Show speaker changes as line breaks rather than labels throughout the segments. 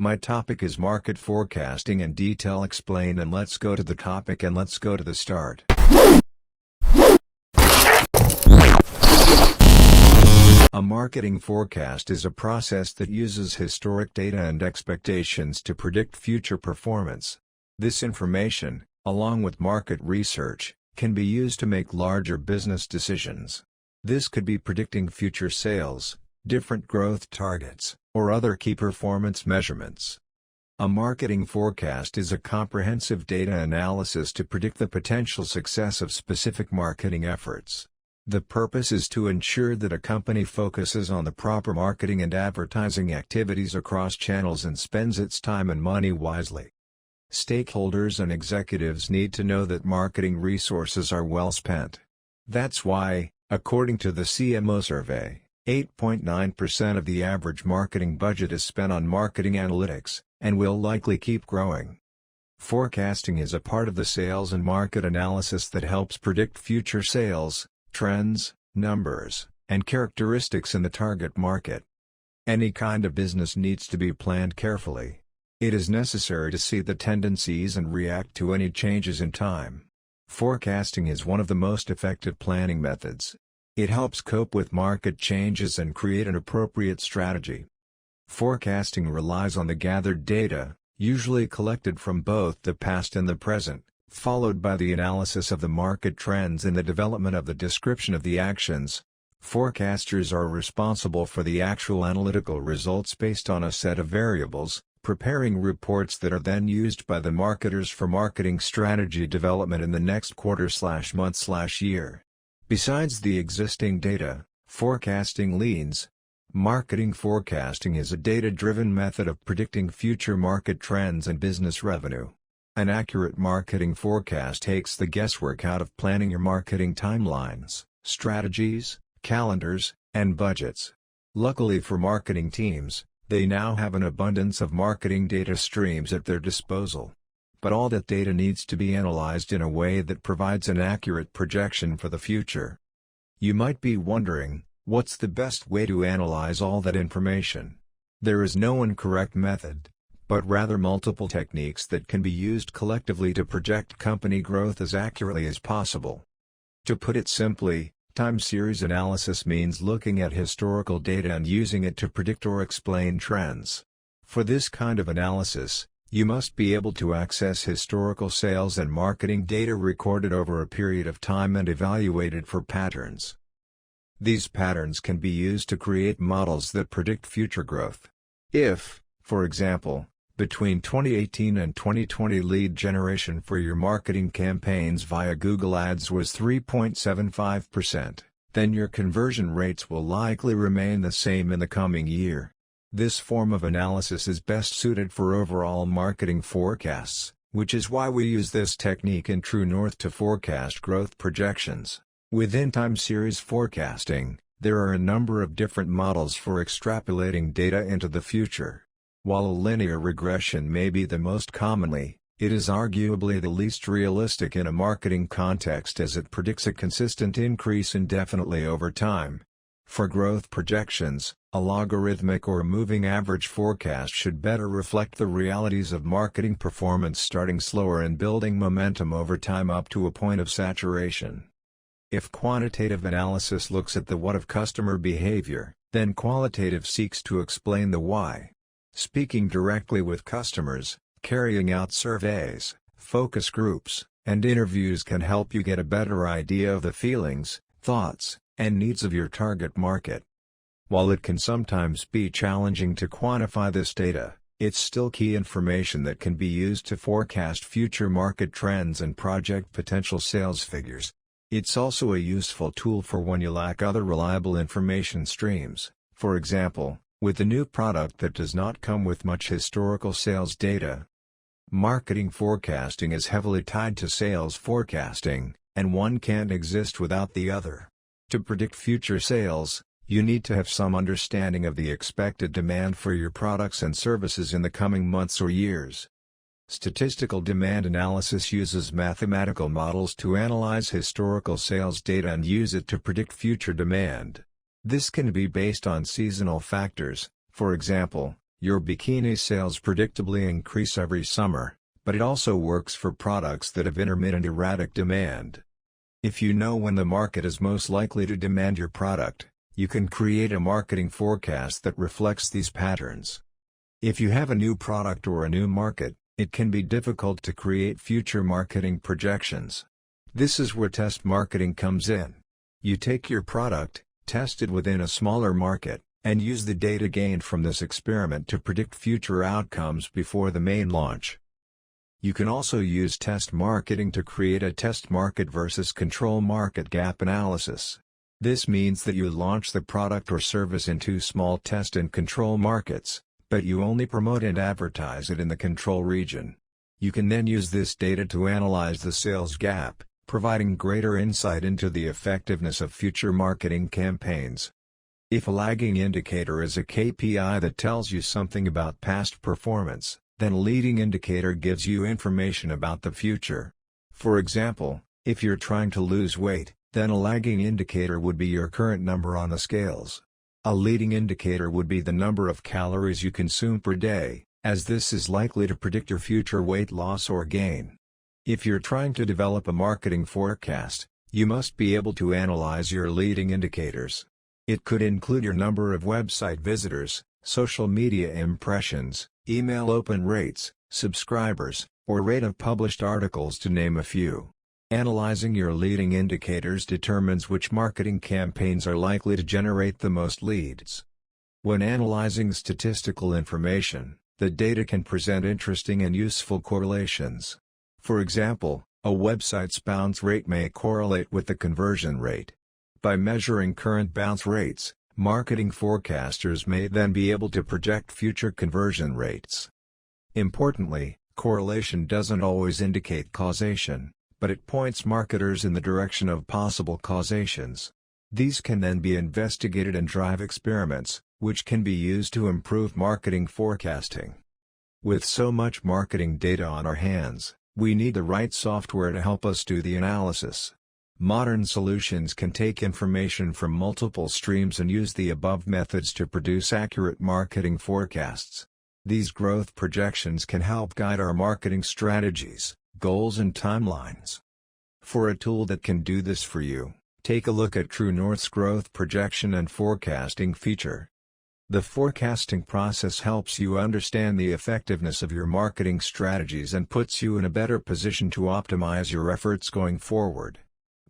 My topic is market forecasting and detail explained, and let's go to the topic and let's go to the start. A marketing forecast is a process that uses historic data and expectations to predict future performance. This information, along with market research, can be used to make larger business decisions. This could be predicting future sales, different growth targets, or other key performance measurements. A marketing forecast is a comprehensive data analysis to predict the potential success of specific marketing efforts. The purpose is to ensure that a company focuses on the proper marketing and advertising activities across channels and spends its time and money wisely. Stakeholders and executives need to know that marketing resources are well spent. That's why, according to the CMO survey, 8.9% of the average marketing budget is spent on marketing analytics, and will likely keep growing. Forecasting is a part of the sales and market analysis that helps predict future sales, trends, numbers, and characteristics in the target market. Any kind of business needs to be planned carefully. It is necessary to see the tendencies and react to any changes in time. Forecasting is one of the most effective planning methods. It helps cope with market changes and create an appropriate strategy. Forecasting relies on the gathered data, usually collected from both the past and the present, followed by the analysis of the market trends and the development of the description of the actions. Forecasters are responsible for the actual analytical results based on a set of variables, preparing reports that are then used by the marketers for marketing strategy development in the next quarter/month/year. Besides the existing data, forecasting leans. Marketing forecasting is a data-driven method of predicting future market trends and business revenue. An accurate marketing forecast takes the guesswork out of planning your marketing timelines, strategies, calendars, and budgets. Luckily for marketing teams, they now have an abundance of marketing data streams at their disposal. But all that data needs to be analyzed in a way that provides an accurate projection for the future. You might be wondering, what's the best way to analyze all that information? There is no one correct method, but rather multiple techniques that can be used collectively to project company growth as accurately as possible. To put it simply, time series analysis means looking at historical data and using it to predict or explain trends. For this kind of analysis, you must be able to access historical sales and marketing data recorded over a period of time and evaluate it for patterns. These patterns can be used to create models that predict future growth. If, for example, between 2018 and 2020 lead generation for your marketing campaigns via Google Ads was 3.75%, then your conversion rates will likely remain the same in the coming year. This form of analysis is best suited for overall marketing forecasts, which is why we use this technique in True North to forecast growth projections. Within time series forecasting, there are a number of different models for extrapolating data into the future. While a linear regression may be the most commonly, it is arguably the least realistic in a marketing context as it predicts a consistent increase indefinitely over time. For growth projections, a logarithmic or moving average forecast should better reflect the realities of marketing performance, starting slower and building momentum over time up to a point of saturation. If quantitative analysis looks at the what of customer behavior, then qualitative seeks to explain the why. Speaking directly with customers, carrying out surveys, focus groups, and interviews can help you get a better idea of the feelings, thoughts, and needs of your target market. While it can sometimes be challenging to quantify this data, it's still key information that can be used to forecast future market trends and project potential sales figures. It's also a useful tool for when you lack other reliable information streams, for example, with a new product that does not come with much historical sales data. Marketing forecasting is heavily tied to sales forecasting, and one can't exist without the other. To predict future sales, you need to have some understanding of the expected demand for your products and services in the coming months or years. Statistical demand analysis uses mathematical models to analyze historical sales data and use it to predict future demand. This can be based on seasonal factors, for example, Your bikini sales predictably increase every summer, but it also works for products that have intermittent erratic demand. If you know when the market is most likely to demand your product, you can create a marketing forecast that reflects these patterns. If you have a new product or a new market, it can be difficult to create future marketing projections. This is where test marketing comes in. You take your product, test it within a smaller market, and use the data gained from this experiment to predict future outcomes before the main launch. You can also use test marketing to create a test market versus control market gap analysis. This means that you launch the product or service in 2 small test and control markets, but you only promote and advertise it in the control region. You can then use this data to analyze the sales gap, providing greater insight into the effectiveness of future marketing campaigns. If a lagging indicator is a KPI that tells you something about past performance, then a leading indicator gives you information about the future. For example, if you're trying to lose weight, then a lagging indicator would be your current number on the scales. A leading indicator would be the number of calories you consume per day, as this is likely to predict your future weight loss or gain. If you're trying to develop a marketing forecast, you must be able to analyze your leading indicators. It could include your number of website visitors, social media impressions, email open rates, subscribers, or rate of published articles to name a few. Analyzing your leading indicators determines which marketing campaigns are likely to generate the most leads. When analyzing statistical information, the data can present interesting and useful correlations. For example, a website's bounce rate may correlate with the conversion rate. By measuring current bounce rates, marketing forecasters may then be able to project future conversion rates. Importantly, correlation doesn't always indicate causation, but it points marketers in the direction of possible causations. These can then be investigated and drive experiments, which can be used to improve marketing forecasting. With so much marketing data on our hands, we need the right software to help us do the analysis. Modern solutions can take information from multiple streams and use the above methods to produce accurate marketing forecasts. These growth projections can help guide our marketing strategies, goals and timelines. For a tool that can do this for you, take a look at True North's growth projection and forecasting feature. The forecasting process helps you understand the effectiveness of your marketing strategies and puts you in a better position to optimize your efforts going forward.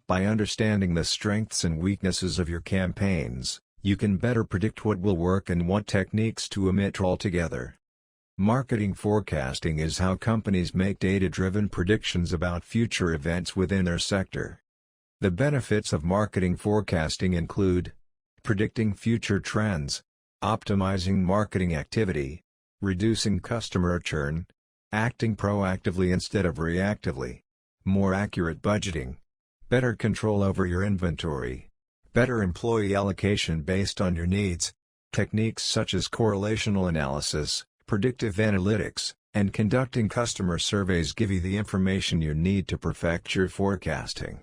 By understanding the strengths and weaknesses of your campaigns, you can better predict what will work and what techniques to omit altogether. Marketing forecasting is how companies make data-driven predictions about future events within their sector. The benefits of marketing forecasting include predicting future trends, optimizing marketing activity, reducing customer churn, acting proactively instead of reactively, more accurate budgeting, better control over your inventory, better employee allocation based on your needs. Techniques such as correlational analysis, predictive analytics, and conducting customer surveys give you the information you need to perfect your forecasting.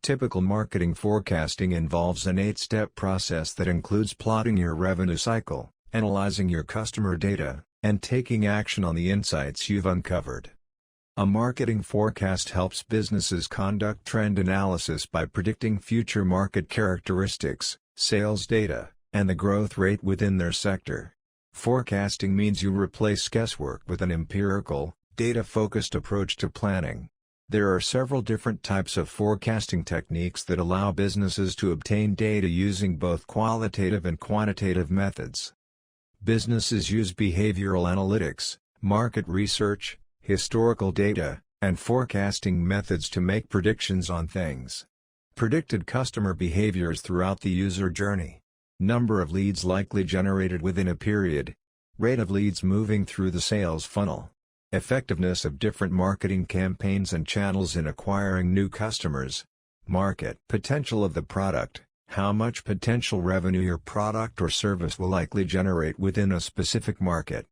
Typical marketing forecasting involves an 8-step process that includes plotting your revenue cycle, analyzing your customer data, and taking action on the insights you've uncovered. A marketing forecast helps businesses conduct trend analysis by predicting future market characteristics, sales data, and the growth rate within their sector. Forecasting means you replace guesswork with an empirical, data-focused approach to planning. There are several different types of forecasting techniques that allow businesses to obtain data using both qualitative and quantitative methods. Businesses use behavioral analytics, market research, historical data, and forecasting methods to make predictions on things. Predicted customer behaviors throughout the user journey. Number of leads likely generated within a period. Rate of leads moving through the sales funnel. Effectiveness of different marketing campaigns and channels in acquiring new customers. Market potential of the product. How much potential revenue your product or service will likely generate within a specific market.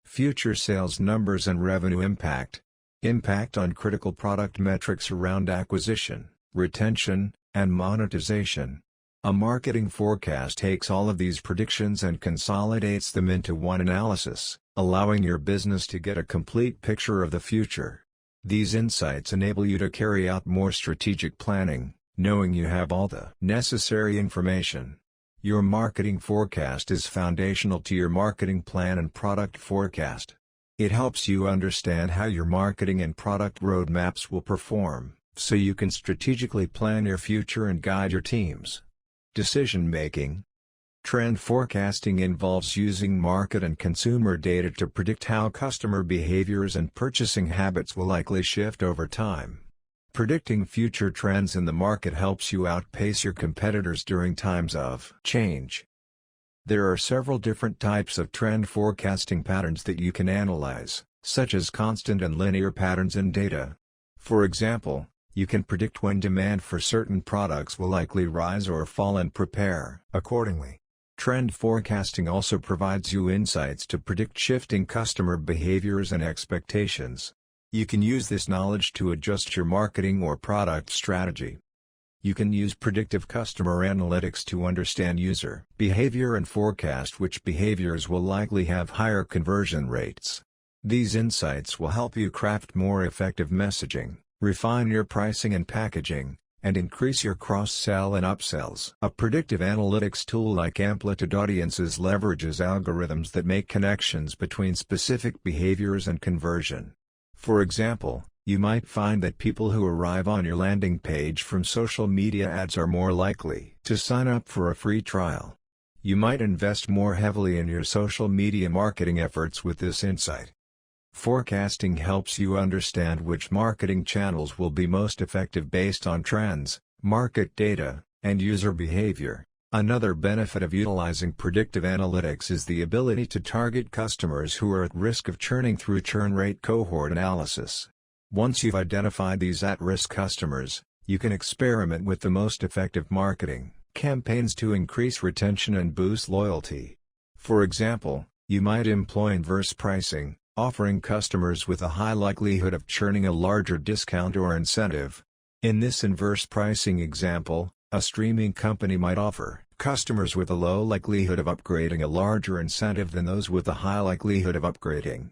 Future sales numbers and revenue impact. Impact on critical product metrics around acquisition, retention, and monetization. A marketing forecast takes all of these predictions and consolidates them into one analysis, allowing your business to get a complete picture of the future. These insights enable you to carry out more strategic planning, knowing you have all the necessary information. Your marketing forecast is foundational to your marketing plan and product forecast. It helps you understand how your marketing and product roadmaps will perform, so you can strategically plan your future and guide your teams. Decision-making. Trend forecasting involves using market and consumer data to predict how customer behaviors and purchasing habits will likely shift over time. Predicting future trends in the market helps you outpace your competitors during times of change. There are several different types of trend forecasting patterns that you can analyze, such as constant and linear patterns in data. For example, you can predict when demand for certain products will likely rise or fall and prepare accordingly. Trend forecasting also provides you insights to predict shifting customer behaviors and expectations. You can use this knowledge to adjust your marketing or product strategy. You can use predictive customer analytics to understand user behavior and forecast which behaviors will likely have higher conversion rates. These insights will help you craft more effective messaging, refine your pricing and packaging, and increase your cross-sell and upsells. A predictive analytics tool like Amplitude Audiences leverages algorithms that make connections between specific behaviors and conversion. For example, you might find that people who arrive on your landing page from social media ads are more likely to sign up for a free trial. You might invest more heavily in your social media marketing efforts with this insight. Forecasting helps you understand which marketing channels will be most effective based on trends, market data, and user behavior. Another benefit of utilizing predictive analytics is the ability to target customers who are at risk of churning through churn rate cohort analysis. Once you've identified these at-risk customers, you can experiment with the most effective marketing campaigns to increase retention and boost loyalty. For example, you might employ inverse pricing, offering customers with a high likelihood of churning a larger discount or incentive. In this inverse pricing example, a streaming company might offer customers with a low likelihood of upgrading a larger incentive than those with a high likelihood of upgrading.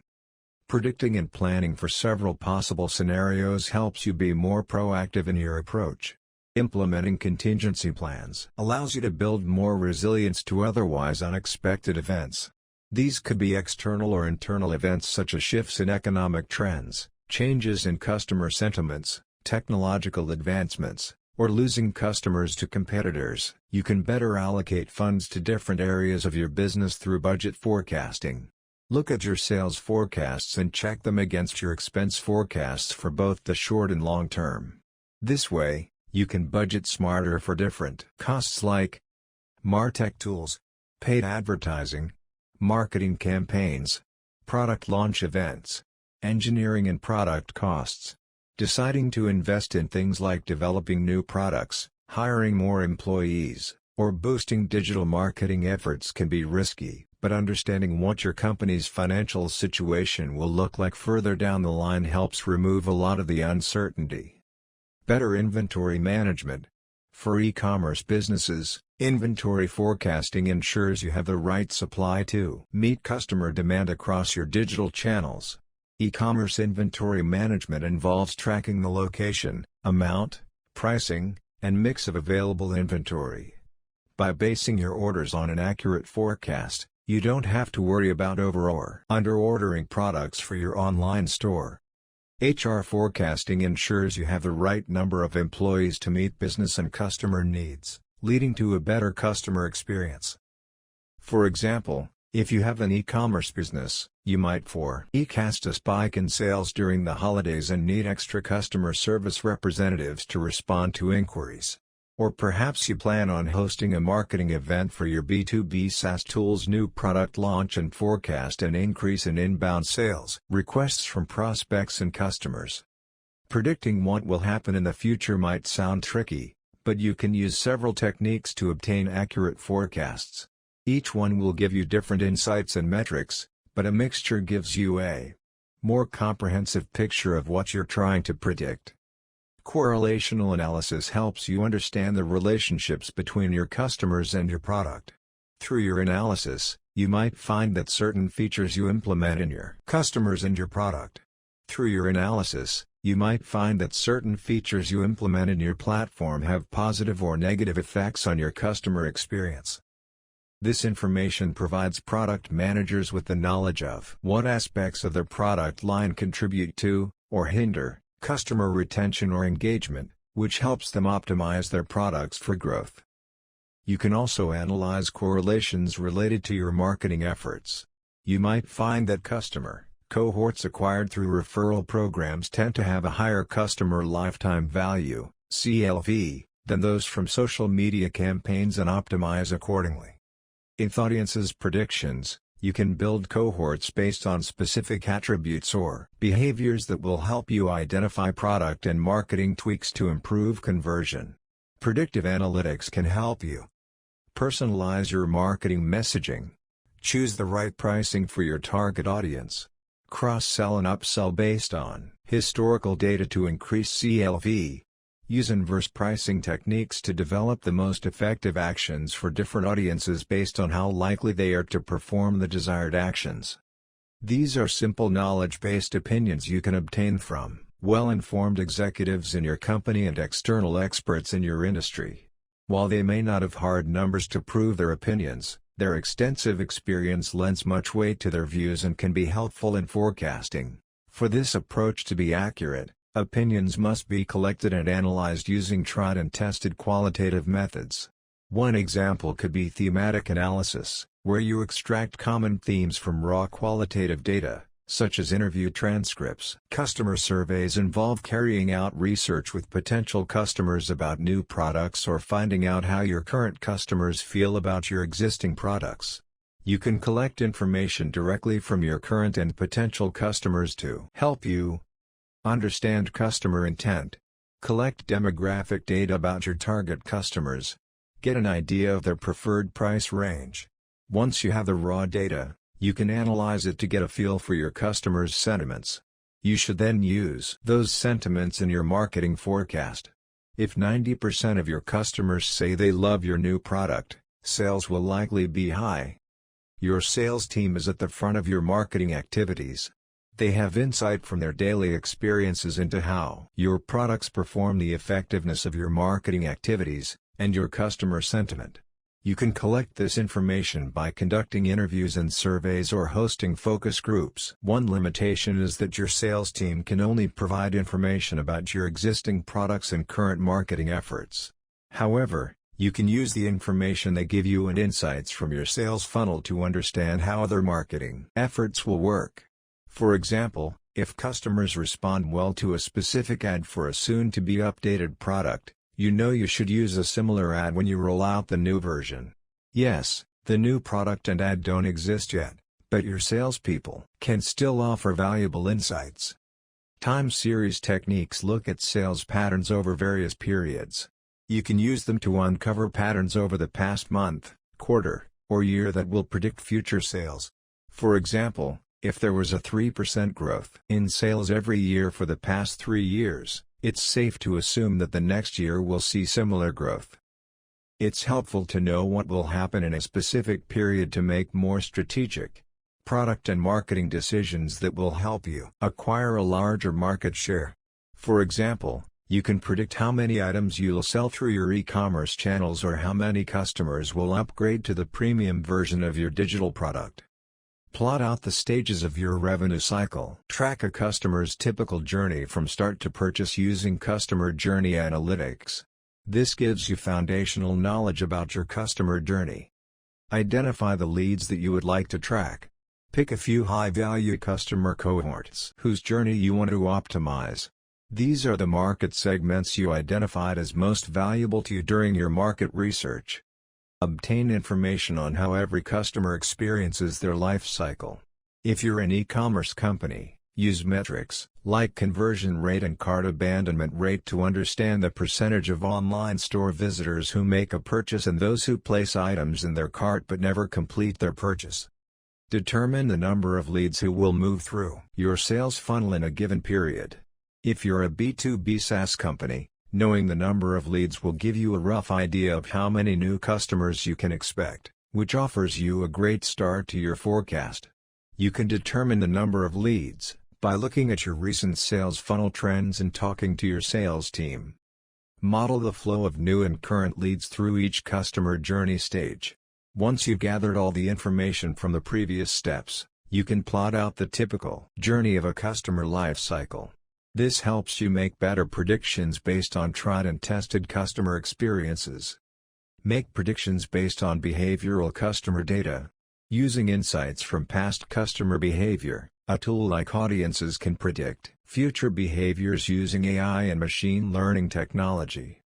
Predicting and planning for several possible scenarios helps you be more proactive in your approach. Implementing contingency plans allows you to build more resilience to otherwise unexpected events. These could be external or internal events such as shifts in economic trends, changes in customer sentiments, technological advancements, or losing customers to competitors. You can better allocate funds to different areas of your business through budget forecasting. Look at your sales forecasts and check them against your expense forecasts for both the short and long term. This way, you can budget smarter for different costs like MarTech tools, paid advertising, marketing campaigns, product launch events, engineering and product costs. Deciding to invest in things like developing new products, hiring more employees, or boosting digital marketing efforts can be risky, but understanding what your company's financial situation will look like further down the line helps remove a lot of the uncertainty. Better inventory management. For e-commerce businesses, inventory forecasting ensures you have the right supply to meet customer demand across your digital channels. E-commerce inventory management involves tracking the location, amount, pricing, and mix of available inventory. By basing your orders on an accurate forecast, you don't have to worry about over or under-ordering products for your online store. HR forecasting ensures you have the right number of employees to meet business and customer needs, leading to a better customer experience. For example, if you have an e-commerce business, you might forecast a spike in sales during the holidays and need extra customer service representatives to respond to inquiries. Or perhaps you plan on hosting a marketing event for your B2B SaaS tool's new product launch and forecast an increase in inbound sales requests from prospects and customers. Predicting what will happen in the future might sound tricky, but you can use several techniques to obtain accurate forecasts. Each one will give you different insights and metrics, but a mixture gives you a more comprehensive picture of what you're trying to predict. Correlational analysis helps you understand the relationships between your customers and your product. Through your analysis, you might find that certain features you implement in your customers and your product. Through your analysis, you might find that certain features you implement in your platform have positive or negative effects on your customer experience. This information provides product managers with the knowledge of what aspects of their product line contribute to, or hinder, customer retention or engagement, which helps them optimize their products for growth. You can also analyze correlations related to your marketing efforts. You might find that customer cohorts acquired through referral programs tend to have a higher customer lifetime value, CLV, than those from social media campaigns and optimize accordingly. With audiences predictions, you can build cohorts based on specific attributes or behaviors that will help you identify product and marketing tweaks to improve conversion. Predictive analytics can help you personalize your marketing messaging, choose the right pricing for your target audience, cross-sell and upsell based on historical data to increase CLV, use inverse pricing techniques to develop the most effective actions for different audiences based on how likely they are to perform the desired actions. These are simple knowledge-based opinions you can obtain from well-informed executives in your company and external experts in your industry. While they may not have hard numbers to prove their opinions, their extensive experience lends much weight to their views and can be helpful in forecasting. For this approach to be accurate, opinions must be collected and analyzed using tried and tested qualitative methods. One example could be thematic analysis, where you extract common themes from raw qualitative data, such as interview transcripts. Customer surveys involve carrying out research with potential customers about new products or finding out how your current customers feel about your existing products. You can collect information directly from your current and potential customers to help you understand customer intent, collect demographic data about your target customers, get an idea of their preferred price range. Once you have the raw data, you can analyze it to get a feel for your customers' sentiments. You should then use those sentiments in your marketing forecast. If 90% of your customers say they love your new product, sales will likely be high. Your sales team is at the front of your marketing activities. They have insight from their daily experiences into how your products perform, the effectiveness of your marketing activities, and your customer sentiment. You can collect this information by conducting interviews and surveys or hosting focus groups. One limitation is that your sales team can only provide information about your existing products and current marketing efforts. However, you can use the information they give you and insights from your sales funnel to understand how other marketing efforts will work. For example, if customers respond well to a specific ad for a soon-to-be updated product, you know you should use a similar ad when you roll out the new version. Yes, the new product and ad don't exist yet, but your salespeople can still offer valuable insights. Time series techniques look at sales patterns over various periods. You can use them to uncover patterns over the past month, quarter, or year that will predict future sales. For example, if there was a 3% growth in sales every year for the past 3 years, it's safe to assume that the next year will see similar growth. It's helpful to know what will happen in a specific period to make more strategic product and marketing decisions that will help you acquire a larger market share. For example, you can predict how many items you'll sell through your e-commerce channels or how many customers will upgrade to the premium version of your digital product. Plot out the stages of your revenue cycle. Track a customer's typical journey from start to purchase using customer journey analytics. This gives you foundational knowledge about your customer journey. Identify the leads that you would like to track. Pick a few high-value customer cohorts whose journey you want to optimize. These are the market segments you identified as most valuable to you during your market research. Obtain information on how every customer experiences their life cycle. If you're an e-commerce company, use metrics like conversion rate and cart abandonment rate to understand the percentage of online store visitors who make a purchase and those who place items in their cart but never complete their purchase. Determine the number of leads who will move through your sales funnel in a given period. If you're a B2B SaaS company, knowing the number of leads will give you a rough idea of how many new customers you can expect, which offers you a great start to your forecast. You can determine the number of leads by looking at your recent sales funnel trends and talking to your sales team. Model the flow of new and current leads through each customer journey stage. Once you've gathered all the information from the previous steps, you can plot out the typical journey of a customer life cycle. This helps you make better predictions based on tried and tested customer experiences. Make predictions based on behavioral customer data. Using insights from past customer behavior, a tool like Audiences can predict future behaviors using AI and machine learning technology.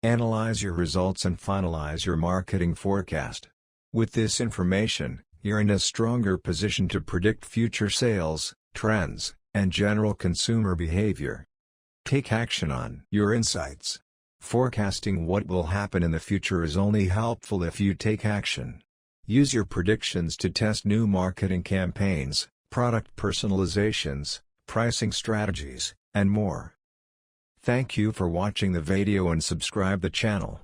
Analyze your results and finalize your marketing forecast. With this information, you're in a stronger position to predict future sales, trends, and general consumer behavior. Take action on your insights. Forecasting what will happen in the future is only helpful if you take action. Use your predictions to test new marketing campaigns, product personalizations, pricing strategies, and more. Thank you for watching the video and subscribe the channel.